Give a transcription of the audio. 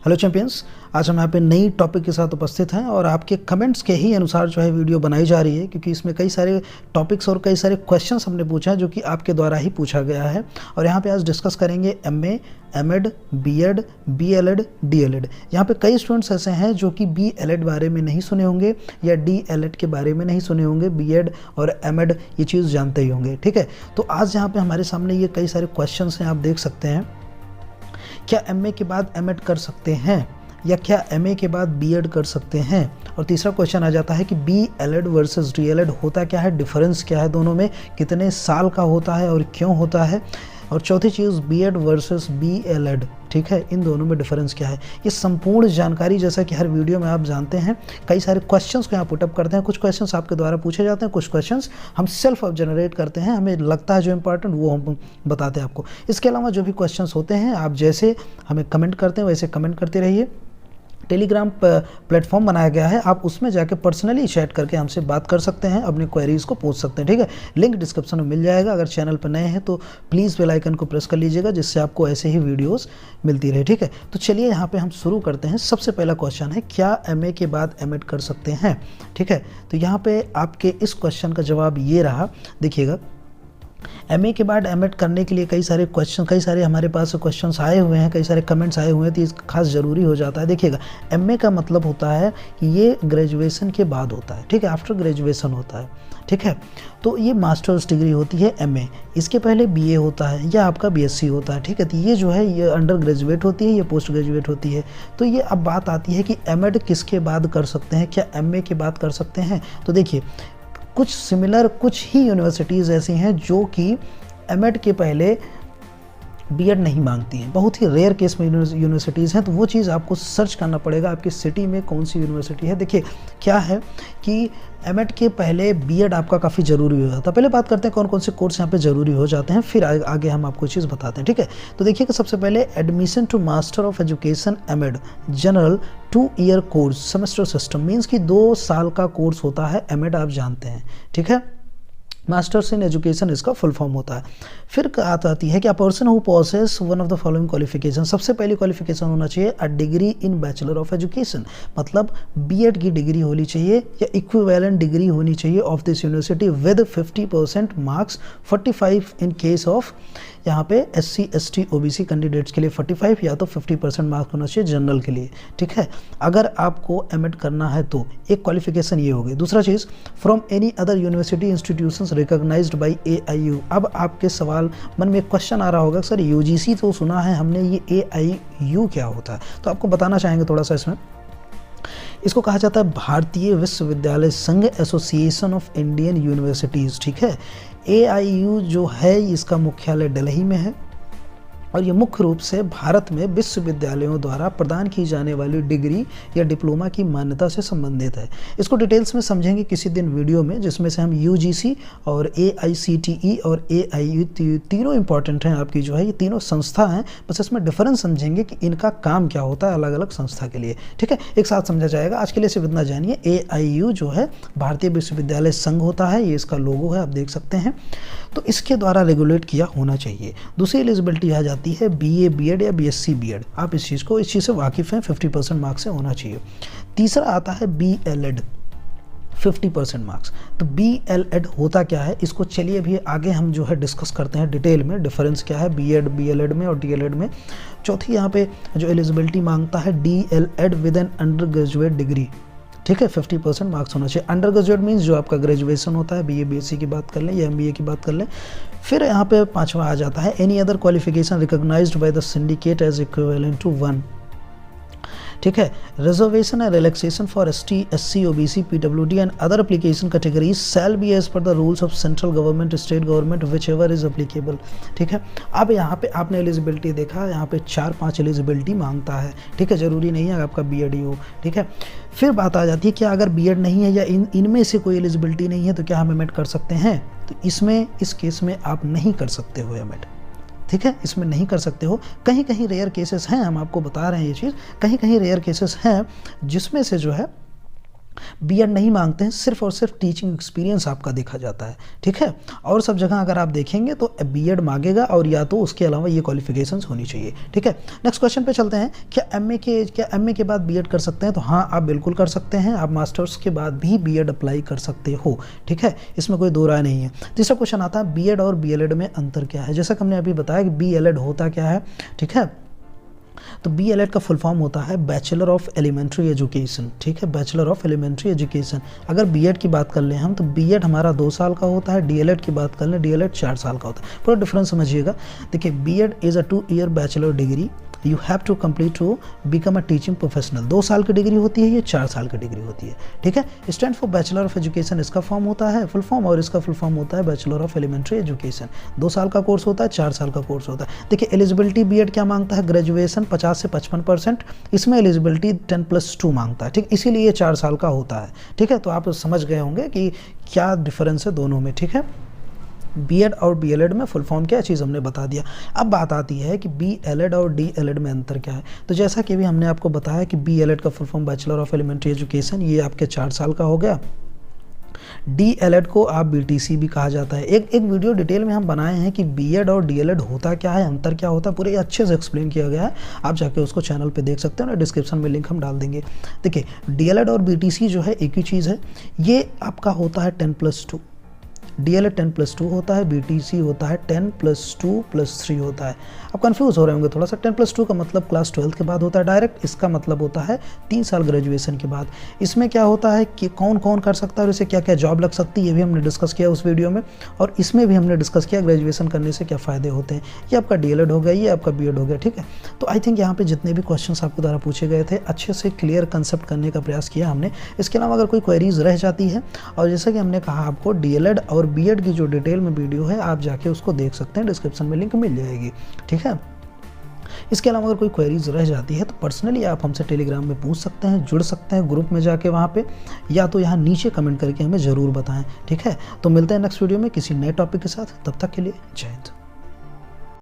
Hello champions, आज हम यहाँ पे नई टॉपिक के साथ उपस्थित हैं और आपके कमेंट्स के ही अनुसार जो है वीडियो बनाई जा रही है, क्योंकि इसमें कई सारे टॉपिक्स और कई सारे क्वेश्चंस हमने पूछे हैं जो कि आपके द्वारा ही पूछा गया है। और यहाँ पे आज डिस्कस करेंगे MA, MEd, BEd, BLEd, DLEd. यहाँ पे कई स्टूडेंट्स ऐसे हैं जो कि बीएलएड बारे में नहीं सुने होंगे या डीएलएड के बारे में नहीं सुने होंगे, बीएड और एमएड ये चीज़ जानते ही होंगे। ठीक है, तो आज यहाँ पे हमारे सामने ये कई सारे क्वेश्चन हैं, आप देख सकते हैं। क्या एमए के बाद एमएड कर सकते हैं या क्या एमए के बाद बीएड कर सकते हैं? और तीसरा क्वेश्चन आ जाता है कि बीएलएड वर्सेस डीएलएड होता क्या है, डिफरेंस क्या है दोनों में, कितने साल का होता है और क्यों होता है? और चौथी चीज़ बीएड वर्सेस बीएलएड, ठीक है, इन दोनों में डिफरेंस क्या है? ये संपूर्ण जानकारी, जैसा कि हर वीडियो में आप जानते हैं, कई सारे क्वेश्चंस को यहाँ पुटअप करते हैं। कुछ क्वेश्चंस आपके द्वारा पूछे जाते हैं, कुछ क्वेश्चंस हम सेल्फ जनरेट करते हैं, हमें लगता है जो इंपॉर्टेंट वो हम बताते हैं आपको। इसके अलावा जो भी क्वेश्चंस होते हैं, आप जैसे हमें कमेंट करते हैं वैसे कमेंट करते रहिए। टेलीग्राम प्लेटफॉर्म बनाया गया है, आप उसमें जाके पर्सनली चैट करके हमसे बात कर सकते हैं, अपने क्वेरीज को पूछ सकते हैं। ठीक है, लिंक डिस्क्रिप्शन में मिल जाएगा। अगर चैनल पर नए हैं तो प्लीज़ बेल आइकन को प्रेस कर लीजिएगा, जिससे आपको ऐसे ही वीडियोस मिलती रहे। ठीक है, तो चलिए यहाँ पे हम शुरू करते हैं। सबसे पहला क्वेश्चन है, क्या एमए के बाद एमएड कर सकते हैं? ठीक है, तो यहाँ पे आपके इस क्वेश्चन का जवाब ये रहा। देखिएगा, एमए के बाद एमएड करने के लिए कई सारे हमारे पास क्वेश्चंस आए हुए हैं, कई सारे कमेंट्स आए हुए हैं, तो ये खास ज़रूरी हो जाता है। देखिएगा, एमए का मतलब होता है कि ये ग्रेजुएशन के बाद होता है। ठीक है, आफ्टर ग्रेजुएशन होता है। ठीक है, तो ये मास्टर्स डिग्री होती है एमए। इसके पहले बीए होता है या आपका बीएससी होता है। ठीक है, तो ये जो है ये अंडर ग्रेजुएट होती है, ये पोस्ट ग्रेजुएट होती है। तो ये अब बात आती है कि एमएड किसके बाद कर सकते हैं, क्या एमए के बाद कर सकते हैं? तो देखिए, कुछ सिमिलर कुछ ही यूनिवर्सिटीज़ ऐसी हैं जो कि एमएड के पहले बीएड नहीं मांगती हैं। बहुत ही रेयर केस में यूनिवर्सिटीज़ हैं, तो वो चीज़ आपको सर्च करना पड़ेगा आपकी सिटी में कौन सी यूनिवर्सिटी है। देखिए, क्या है कि एमएड के पहले बीएड आपका काफ़ी ज़रूरी हो जाता है। पहले बात करते हैं कौन कौन से कोर्स यहाँ पे ज़रूरी हो जाते हैं, फिर आगे हम आपको चीज़ बताते हैं। ठीक है, तो देखिए कि सबसे पहले admission to master of education MEd general 2 year course semester system, means कि 2 साल का कोर्स होता है एमएड, आप जानते हैं। ठीक है, मास्टर्स इन एजुकेशन इसका फुल फॉर्म होता है। फिर बात आती है कि a person who possesses one of the following qualification, सबसे पहली क्वालिफिकेशन होना चाहिए a degree in bachelor of education, मतलब बीएड की डिग्री होनी चाहिए या इक्विवेलेंट डिग्री होनी चाहिए of this university with 50% marks, 45 in case of यहाँ पे SC ST OBC कैंडिडेट्स के लिए 45 या तो 50% मार्क्स होना चाहिए जनरल के लिए। ठीक है, अगर आपको एमएड करना है तो एक क्वालिफिकेशन ये हो गई। दूसरा चीज़, from any other university institutions recognised by AIU। अब आपके सवाल मन में क्वेश्चन आ रहा होगा, सर यूजीसी तो सुना है हमने, ये AIU क्या होता है? तो आपको बताना चाहेंगे थोड़ा सा इसमें। इसको कहा जाता है भारतीय विश्वविद्यालय संघ, एसोसिएशन ऑफ इंडियन यूनिवर्सिटीज़। ठीक है, AIU जो है इसका मुख्यालय दिल्ली में है और ये मुख्य रूप से भारत में विश्वविद्यालयों द्वारा प्रदान की जाने वाली डिग्री या डिप्लोमा की मान्यता से संबंधित है। इसको डिटेल्स में समझेंगे किसी दिन वीडियो में, जिसमें से हम UGC और AICTE और AIU तीनों इंपॉर्टेंट हैं आपकी, जो है ये तीनों संस्था हैं, बस इसमें डिफरेंस समझेंगे कि इनका काम क्या होता है अलग अलग संस्था के लिए। ठीक है, एक साथ समझा जाएगा। आज के लिए सिर्फ इतना जानिए, AIU जो है भारतीय विश्वविद्यालय संघ होता है, ये इसका लोगो है, आप देख सकते हैं। तो इसके द्वारा रेगुलेट किया होना चाहिए। दूसरी एलिजिबिलिटी आ जाती है BA BEd या BSc BEd, आप इस चीज़ से वाकिफ़ हैं, 50% मार्क्स से होना चाहिए। तीसरा आता है BLEd, 50% मार्क्स। तो BLEd होता क्या है, इसको चलिए अभी आगे हम जो है डिस्कस करते हैं डिटेल में, डिफरेंस क्या है बीएड BLEd में और DLEd में। चौथी यहाँ पे जो एलिजिबिलिटी मांगता है DLEd with an undergraduate degree. ठीक है, 50% मार्क्स होना चाहिए। अंडर ग्रेजुएट मीन्स जो आपका ग्रेजुएशन होता है, BA BSc की बात कर लें या MBA की बात कर लें। फिर यहाँ पे पांचवा आ जाता है any other qualification recognised by the syndicate as equivalent to 1। ठीक है, reservation and relaxation for ST SC OBC PWD and other application categories shall be as per the rules of central government, state government, whichever is applicable. ठीक है, अब यहाँ पे आपने eligibility देखा, यहाँ पे 4-5 एलिजिबिलिटी मांगता है। ठीक है, जरूरी नहीं है आपका BEd हो। ठीक है, फिर बात आ जाती है कि अगर BEd नहीं है या इनमें से कोई एलिजिबिलिटी नहीं है तो क्या हम एमएड कर सकते हैं? तो इस केस में आप नहीं कर सकते हो एमएड। ठीक है, इसमें नहीं कर सकते हो। कहीं कहीं रेयर केसेस हैं, हम आपको बता रहे हैं ये चीज़, कहीं कहीं रेयर केसेस हैं जिसमें से जो है बीएड नहीं मांगते हैं, सिर्फ और सिर्फ टीचिंग एक्सपीरियंस आपका देखा जाता है, ठीक है। और सब जगह अगर आप देखेंगे तो बीएड मांगेगा और या तो उसके अलावा ये क्वालिफिकेशंस होनी चाहिए, ठीक है। नेक्स्ट क्वेश्चन पे चलते हैं। क्या एमए के बाद बीएड कर सकते हैं? तो हाँ, आप बिल्कुल कर सकते हैं। आप मास्टर्स के बाद भी बीएड अप्लाई कर सकते हो, ठीक है, इसमें कोई दो राय नहीं है। तीसरा क्वेश्चन आता है बीएड और बीएलएड में अंतर क्या है। जैसा कि हमने अभी बताया कि बीएलएड होता क्या है, ठीक है। तो बीएलएड का फुल फॉर्म होता है बैचलर ऑफ एलिमेंट्री एजुकेशन, ठीक है, बैचलर ऑफ एलिमेंट्री एजुकेशन। अगर बीएड की बात कर लें हम, तो बीएड हमारा 2 साल का होता है, डीएलएड की बात कर लें, डीएलएड 4 साल का होता है। पूरा डिफरेंस समझिएगा। देखिए, BEd is a 2 year bachelor degree you have to complete to become a teaching professional. 2 साल की डिग्री होती है, ये 4 साल की डिग्री होती है, ठीक है। Stand for bachelor of education इसका फॉर्म होता है, फुल फॉर्म, और इसका फुल फॉर्म होता है बैचलर ऑफ एलिमेंट्री एजुकेशन। 2 साल का कोर्स होता है, 4 साल का कोर्स होता है। देखिए, एलिजिबिलिटी बीएड क्या मांगता है, ग्रेजुएशन 50 से 55%, इसमें एलिजिबिलिटी 10+2 मांगता है, ठीक, इसीलिए ये 4 साल का होता है, ठीक है। तो आप समझ गए होंगे कि क्या डिफरेंस है दोनों में, ठीक है। बीएड और बीएलएड में फुल फॉर्म क्या चीज़ हमने बता दिया। अब बात आती है कि बीएलएड और डीएलएड में अंतर क्या है। तो जैसा कि अभी हमने आपको बताया कि बीएलएड का full form bachelor of elementary education, ये आपके 4 साल का हो गया। डीएलएड को आप बीटीसी भी कहा जाता है। एक वीडियो डिटेल में हम बनाए हैं कि बीएड और डीएलएड होता क्या है, अंतर क्या होता है, पूरे अच्छे से एक्सप्लेन किया गया है। आप जाके उसको चैनल पे देख सकते हैं, और डिस्क्रिप्शन में लिंक हम डाल देंगे। देखिए, डीएलएड और बीटीसी जो है एक ही चीज़ है। ये आपका होता है 10+2, डीएलएड 10+2 होता है, बीटीसी होता है 10+2+3 होता है। अब कंफ्यूज हो रहे होंगे थोड़ा सा, 10+2 का मतलब क्लास 12 के बाद होता है डायरेक्ट, इसका मतलब होता है 3 साल ग्रेजुएशन के बाद। इसमें क्या होता है कि कौन कौन कर सकता है और इसे क्या क्या जॉब लग सकती है, ये भी हमने डिस्कस किया उस वीडियो में। और इसमें भी हमने डिस्कस किया ग्रेजुएशन करने से क्या फ़ायदे होते हैं। ये आपका डीएलएड हो गया, ये आपका बीएड हो गया, ठीक है। तो आई थिंक यहाँ पे जितने भी क्वेश्चंस आपके द्वारा पूछे गए थे, अच्छे से क्लियर कंसेप्ट करने का प्रयास किया हमने। इसके अलावा अगर कोई क्वेरीज रह जाती है, और जैसा कि हमने कहा आपको डीएलएड और बीएड की जो डिटेल में वीडियो है, आप जाके उसको देख सकते हैं, डिस्क्रिप्शन में लिंक मिल जाएगी, ठीक है। इसके अलावा अगर कोई क्वेरीज रह जाती है तो पर्सनली आप हमसे टेलीग्राम में पूछ सकते हैं, जुड़ सकते हैं ग्रुप में जाके वहाँ पे, या तो यहाँ नीचे कमेंट करके हमें ज़रूर बताएं, ठीक है। तो मिलते हैं नेक्स्ट वीडियो में किसी नए टॉपिक के साथ, तब तक के लिए जय हिंद।